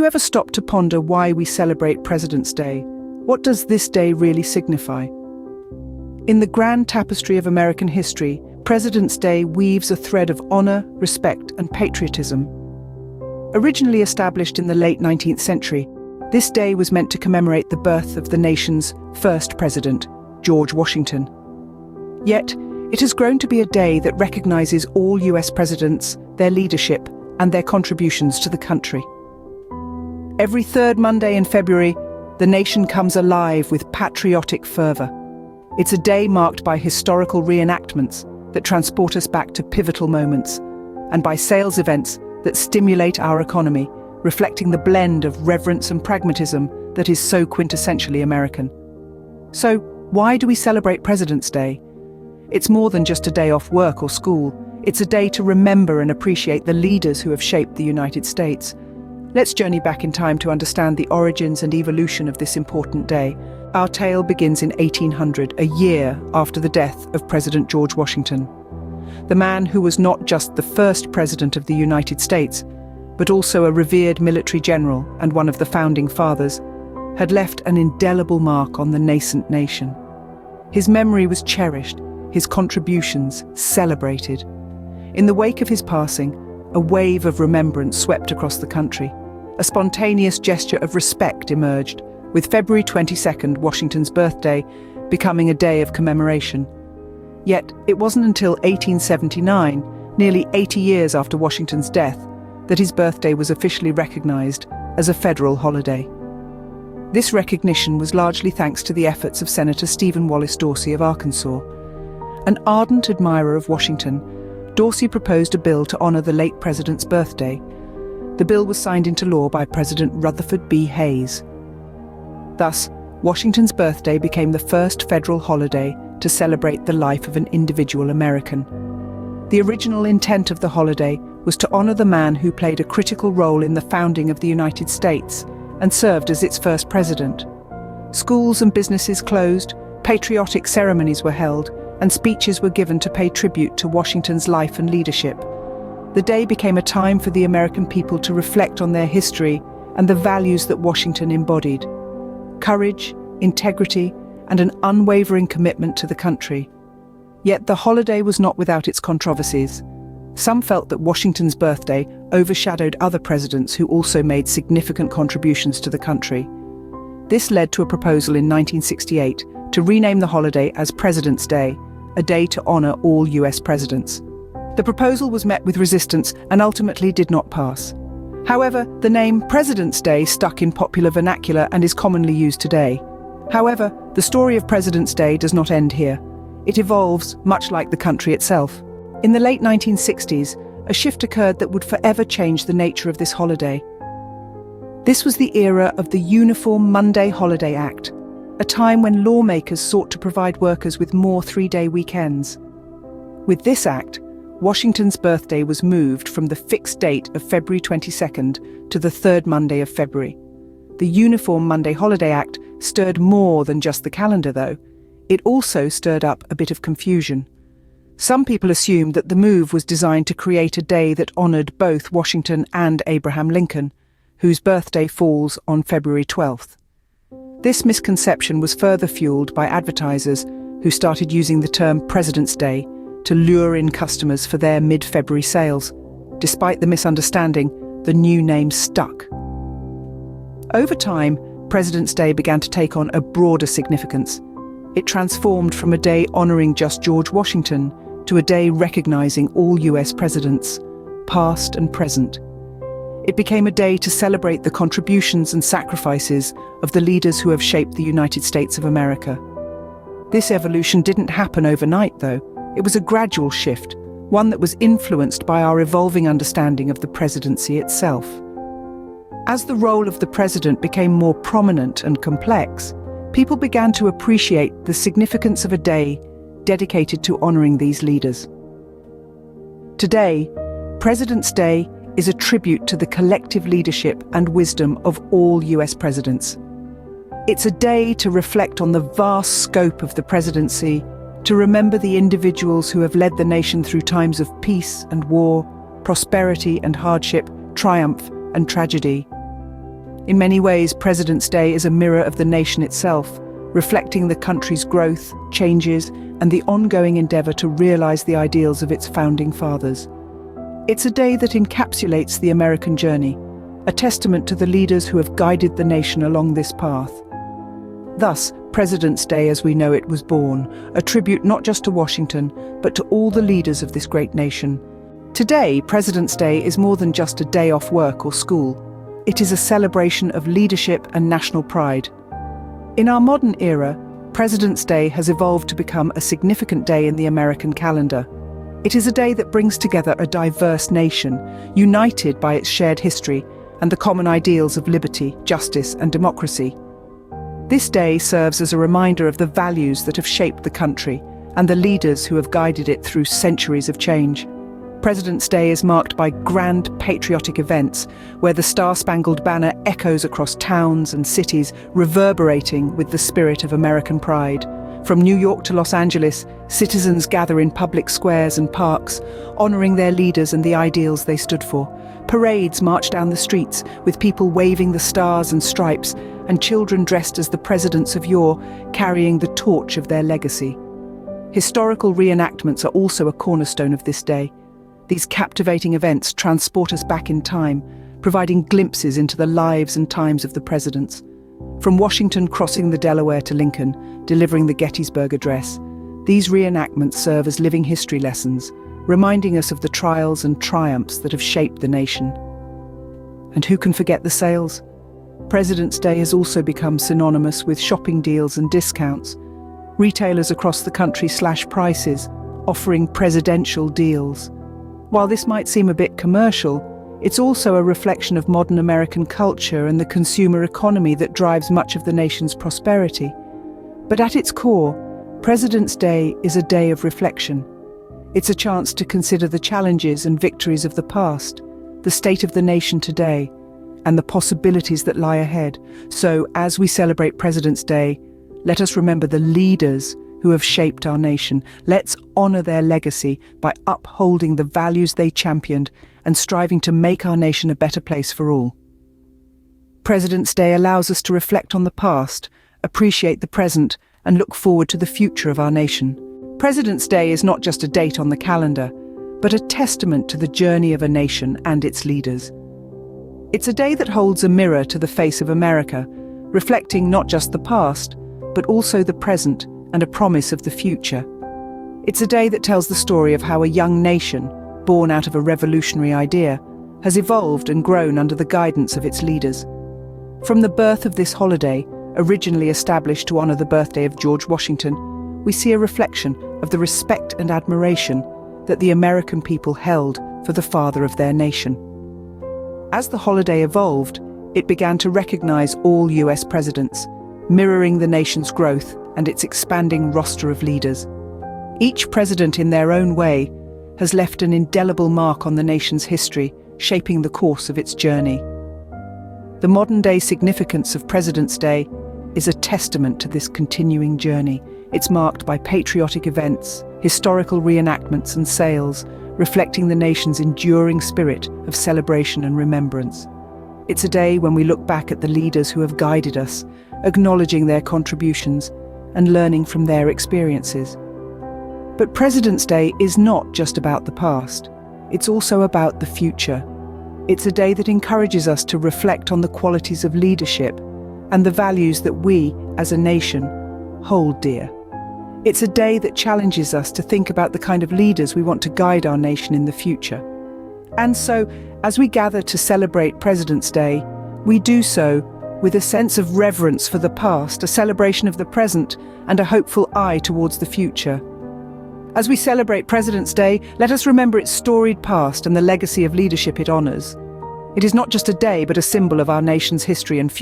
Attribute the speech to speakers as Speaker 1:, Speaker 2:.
Speaker 1: you ever stopped to ponder why we celebrate President's Day? What does this day really signify? In the grand tapestry of American history, President's Day weaves a thread of honor, respect, and patriotism. Originally established in the late 19th century, this day was meant to commemorate the birth of the nation's first president, George Washington. Yet, it has grown to be a day that recognizes all US presidents, their leadership, and their contributions to the country. Every third Monday in February, the nation comes alive with patriotic fervor. It's a day marked by historical reenactments that transport us back to pivotal moments, and by sales events that stimulate our economy, reflecting the blend of reverence and pragmatism that is so quintessentially American. So, why do we celebrate President's Day? It's more than just a day off work or school. It's a day to remember and appreciate the leaders who have shaped the United States. Let's journey back in time to understand the origins and evolution of this important day. Our tale begins in 1800, a year after the death of President George Washington. The man who was not just the first president of the United States, but also a revered military general and one of the founding fathers, had left an indelible mark on the nascent nation. His memory was cherished, his contributions celebrated. In the wake of his passing, a wave of remembrance swept across the country. A spontaneous gesture of respect emerged, with February 22nd, Washington's birthday, becoming a day of commemoration. Yet, it wasn't until 1879, nearly 80 years after Washington's death, that his birthday was officially recognized as a federal holiday. This recognition was largely thanks to the efforts of Senator Stephen Wallace Dorsey of Arkansas. An ardent admirer of Washington, Dorsey proposed a bill to honor the late president's birthday. The bill was signed into law by President Rutherford B. Hayes. Thus, Washington's birthday became the first federal holiday to celebrate the life of an individual American. The original intent of the holiday was to honor the man who played a critical role in the founding of the United States and served as its first president. Schools and businesses closed, patriotic ceremonies were held, and speeches were given to pay tribute to Washington's life and leadership. The day became a time for the American people to reflect on their history and the values that Washington embodied: courage, integrity, and an unwavering commitment to the country. Yet the holiday was not without its controversies. Some felt that Washington's birthday overshadowed other presidents who also made significant contributions to the country. This led to a proposal in 1968 to rename the holiday as President's Day, a day to honor all US presidents. The proposal was met with resistance and ultimately did not pass. However, the name President's Day stuck in popular vernacular and is commonly used today. However, the story of President's Day does not end here. It evolves, much like the country itself. In the late 1960s, a shift occurred that would forever change the nature of this holiday. This was the era of the Uniform Monday Holiday Act, a time when lawmakers sought to provide workers with more three-day weekends. With this act, Washington's birthday was moved from the fixed date of February 22nd to the third Monday of February. The Uniform Monday Holiday Act stirred more than just the calendar, though. It also stirred up a bit of confusion. Some people assumed that the move was designed to create a day that honored both Washington and Abraham Lincoln, whose birthday falls on February 12th. This misconception was further fueled by advertisers who started using the term President's Day to lure in customers for their mid-February sales. Despite the misunderstanding, the new name stuck. Over time, President's Day began to take on a broader significance. It transformed from a day honoring just George Washington to a day recognizing all US presidents, past and present. It became a day to celebrate the contributions and sacrifices of the leaders who have shaped the United States of America. This evolution didn't happen overnight, though. It was a gradual shift, one that was influenced by our evolving understanding of the presidency itself. As the role of the president became more prominent and complex, people began to appreciate the significance of a day dedicated to honoring these leaders. Today, President's Day is a tribute to the collective leadership and wisdom of all US presidents. It's a day to reflect on the vast scope of the presidency, to remember the individuals who have led the nation through times of peace and war, prosperity and hardship, triumph and tragedy. In many ways, President's Day is a mirror of the nation itself, reflecting the country's growth, changes, and the ongoing endeavour to realise the ideals of its founding fathers. It's a day that encapsulates the American journey, a testament to the leaders who have guided the nation along this path. Thus, President's Day as we know it was born, a tribute not just to Washington, but to all the leaders of this great nation. Today, President's Day is more than just a day off work or school. It is a celebration of leadership and national pride. In our modern era, President's Day has evolved to become a significant day in the American calendar. It is a day that brings together a diverse nation, united by its shared history and the common ideals of liberty, justice, and democracy. This day serves as a reminder of the values that have shaped the country and the leaders who have guided it through centuries of change. President's Day is marked by grand patriotic events where the Star-Spangled Banner echoes across towns and cities, reverberating with the spirit of American pride. From New York to Los Angeles, citizens gather in public squares and parks, honoring their leaders and the ideals they stood for. Parades march down the streets, with people waving the stars and stripes, and children dressed as the presidents of yore, carrying the torch of their legacy. Historical reenactments are also a cornerstone of this day. These captivating events transport us back in time, providing glimpses into the lives and times of the presidents. From Washington crossing the Delaware to Lincoln, delivering the Gettysburg Address, these reenactments serve as living history lessons, reminding us of the trials and triumphs that have shaped the nation. And who can forget the sales? President's Day has also become synonymous with shopping deals and discounts. Retailers across the country slash prices, offering presidential deals. While this might seem a bit commercial, it's also a reflection of modern American culture and the consumer economy that drives much of the nation's prosperity. But at its core, President's Day is a day of reflection. It's a chance to consider the challenges and victories of the past, the state of the nation today, and the possibilities that lie ahead. So, as we celebrate President's Day, let us remember the leaders who have shaped our nation. Let's honour their legacy by upholding the values they championed and striving to make our nation a better place for all. President's Day allows us to reflect on the past, appreciate the present, and look forward to the future of our nation. President's Day is not just a date on the calendar, but a testament to the journey of a nation and its leaders. It's a day that holds a mirror to the face of America, reflecting not just the past, but also the present and a promise of the future. It's a day that tells the story of how a young nation, born out of a revolutionary idea, has evolved and grown under the guidance of its leaders. From the birth of this holiday, originally established to honour the birthday of George Washington, we see a reflection of the respect and admiration that the American people held for the father of their nation. As the holiday evolved, it began to recognise all US presidents, mirroring the nation's growth and its expanding roster of leaders. Each president in their own way has left an indelible mark on the nation's history, shaping the course of its journey. The modern-day significance of President's Day is a testament to this continuing journey. It's marked by patriotic events, historical reenactments and sales, reflecting the nation's enduring spirit of celebration and remembrance. It's a day when we look back at the leaders who have guided us, acknowledging their contributions and learning from their experiences. But President's Day is not just about the past. It's also about the future. It's a day that encourages us to reflect on the qualities of leadership and the values that we, as a nation, hold dear. It's a day that challenges us to think about the kind of leaders we want to guide our nation in the future. And so, as we gather to celebrate President's Day, we do so with a sense of reverence for the past, a celebration of the present, and a hopeful eye towards the future. As we celebrate President's Day, let us remember its storied past and the legacy of leadership it honours. It is not just a day, but a symbol of our nation's history and future.